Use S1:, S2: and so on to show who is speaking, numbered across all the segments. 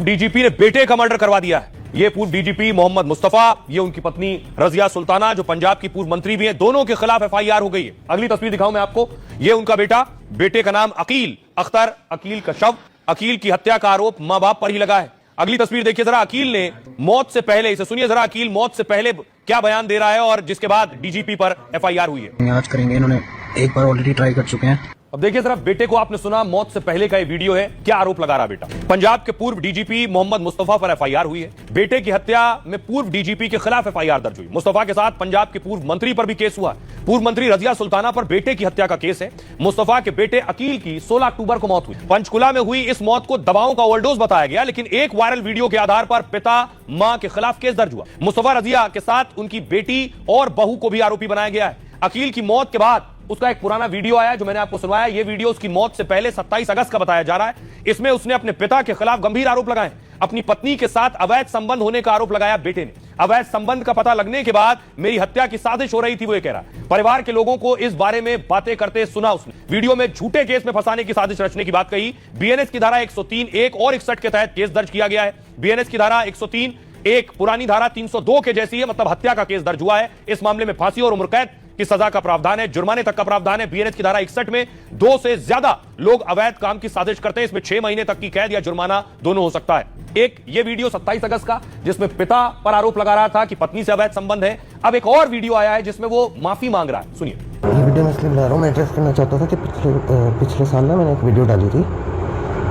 S1: DGP ने बेटे का मर्डर करवा दिया है। ये पूर्व डीजीपी मोहम्मद मुस्तफा, ये उनकी पत्नी रजिया सुल्ताना जो पंजाब की पूर्व मंत्री भी हैं, दोनों के खिलाफ एफआईआर हो गई है। अगली तस्वीर दिखाऊं मैं आपको, ये उनका बेटा, बेटे का नाम अकील अख्तर, अकील का शव, अकील की हत्या का आरोप मां बाप पर ही लगा है। अगली तस्वीर देखिए जरा, अकील ने मौत से पहले, इसे सुनिए जरा, अकील मौत से पहले क्या बयान दे रहा है और जिसके बाद डीजीपी पर एफआईआर हुई है।
S2: आज करेंगे, इन्होंने एक बार ऑलरेडी ट्राई कर चुके हैं।
S1: अब देखिए जरा, बेटे को आपने सुना, मौत से पहले का ये वीडियो है, क्या आरोप लगा रहा बेटा। पंजाब के पूर्व डीजीपी मोहम्मद मुस्तफा पर एफआईआर हुई है। बेटे की हत्या में पूर्व डीजीपी के खिलाफ एफआईआर दर्ज हुई। मुस्तफा के साथ पंजाब के पूर्व मंत्री पर भी केस हुआ। पूर्व मंत्री रजिया सुल्ताना पर बेटे की हत्या का केस है। मुस्तफा के बेटे अकील की 16 अक्टूबर को मौत हुई। पंचकुला में हुई इस मौत को दवाओं का ओवरडोज बताया गया, लेकिन एक वायरल वीडियो के आधार पर पिता मां के खिलाफ केस दर्ज हुआ। मुस्तफा रजिया के साथ उनकी बेटी और बहू को भी आरोपी बनाया गया है। अकील की मौत के बाद उसका एक पुराना वीडियो आया जो मैंने आपको सुनवाया। यह वीडियो उसकी मौत से पहले 27 अगस्त का बताया जा रहा है। इसमें उसने अपने पिता के खिलाफ गंभीर आरोप लगाए। अपनी पत्नी के साथ अवैध संबंध होने का आरोप लगाया बेटे ने। अवैध संबंध का पता लगने के बाद मेरी हत्या की साजिश हो रही थी, वो ये कह रहा है। परिवार के लोगों को इस बारे में बातें करते सुना उसने। वीडियो में झूठे केस में फंसाने की साजिश रचने की बात कही। बीएनएस की धारा 103 1 और 61 के तहत केस दर्ज किया गया है। बीएनएस की धारा 103 1 पुरानी धारा 302 के जैसी है, मतलब हत्या का केस दर्ज हुआ है। इस मामले में फांसी और उम्र कैद की सजा का प्रावधान है, जुर्माने तक का प्रावधान है। बीएनएस की धारा 61 में 2 से ज्यादा लोग अवैध काम की साजिश करते हैं, इसमें 6 महीने तक की कैद या जुर्माना दोनों हो सकता है। एक ये वीडियो 27 अगस्त का जिसमें पिता पर आरोप लगा रहा था कि पत्नी से अवैध संबंध है। अब एक और वीडियो आया है जिसमें वो माफी मांग रहा है, सुनिए।
S3: ये वीडियो मैं इसलिए बना रहा हूँ, मैं एड्रेस करना चाहता था कि पिछले साल ना मैंने एक वीडियो डाली थी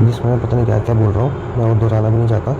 S3: जिसमें मैं पता नहीं क्या क्या बोल रहा हूँ, मैं वो दोहराना भी नहीं चाहता।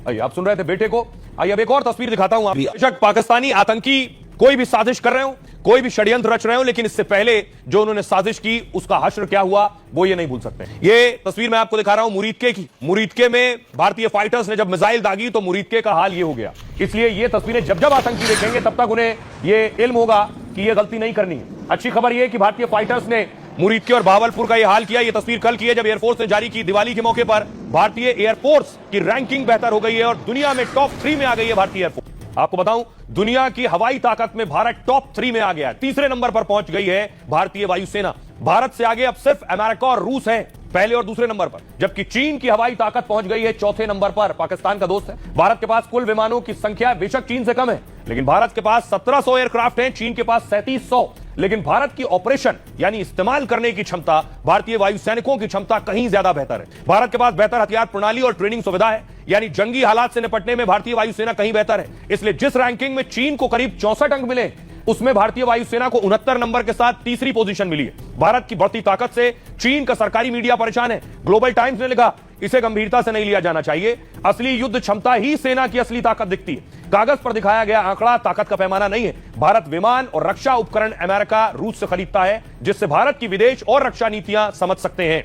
S1: आइए, आप सुन रहे थे बेटे को। आइए अब एक और तस्वीर दिखाता हूं। बेशक पाकिस्तानी आतंकी कोई भी साजिश कर रहे हो, कोई भी षड्यंत्र रच रहे हो, लेकिन इससे पहले जो उन्होंने साजिश की उसका हश्र क्या हुआ वो ये नहीं भूल सकते। ये तस्वीर मैं आपको दिखा रहा हूं मुरीदके की। मुरीदके में भारतीय फाइटर्स ने जब मिसाइल दागी तो मुरीदके का हाल ये हो गया। इसलिए ये तस्वीरें जब जब आतंकी देखेंगे तब तक उन्हें ये इल्म होगा कि ये गलती नहीं करनी है। अच्छी खबर यह कि भारतीय फाइटर्स ने मुरीदके और भावलपुर का यह हाल किया। यह तस्वीर कल की है जब एयरफोर्स ने जारी की। दिवाली के मौके पर भारतीय एयरफोर्स की रैंकिंग बेहतर हो गई है और दुनिया में टॉप 3 में आ गई है भारतीय एयरफोर्स। आपको बताऊं, दुनिया की हवाई ताकत में भारत टॉप 3 में आ गया है। तीसरे नंबर पर पहुंच गई है भारतीय वायुसेना। भारत से आगे अब सिर्फ अमेरिका और रूस है पहले और दूसरे नंबर पर, जबकि चीन की हवाई ताकत पहुंच गई है चौथे नंबर पर। पाकिस्तान का दोस्त है। भारत के पास कुल विमानों की संख्या बेशक चीन से कम है, लेकिन भारत के पास 1700 एयरक्राफ्ट हैं, चीन के पास 3700। लेकिन भारत की ऑपरेशन यानी इस्तेमाल करने की क्षमता, भारतीय वायुसैनिकों की क्षमता कहीं ज्यादा बेहतर है। भारत के पास बेहतर हथियार प्रणाली और ट्रेनिंग सुविधा है, यानी जंगी हालात से निपटने में भारतीय वायुसेना कहीं बेहतर है। इसलिए जिस रैंकिंग में चीन को करीब 64 अंक मिले, उसमें भारतीय वायुसेना को 69 नंबर के साथ तीसरी पोजीशन मिली है। भारत की बढ़ती ताकत से चीन का सरकारी मीडिया परेशान है। ग्लोबल टाइम्स ने लिखा, इसे गंभीरता से नहीं लिया जाना चाहिए। असली युद्ध क्षमता ही सेना की असली ताकत दिखती है। कागज पर दिखाया गया आंकड़ा ताकत का पैमाना नहीं है। भारत विमान और रक्षा उपकरण अमेरिका, रूस से खरीदता है, जिससे भारत की विदेश और रक्षा नीतियां समझ सकते हैं।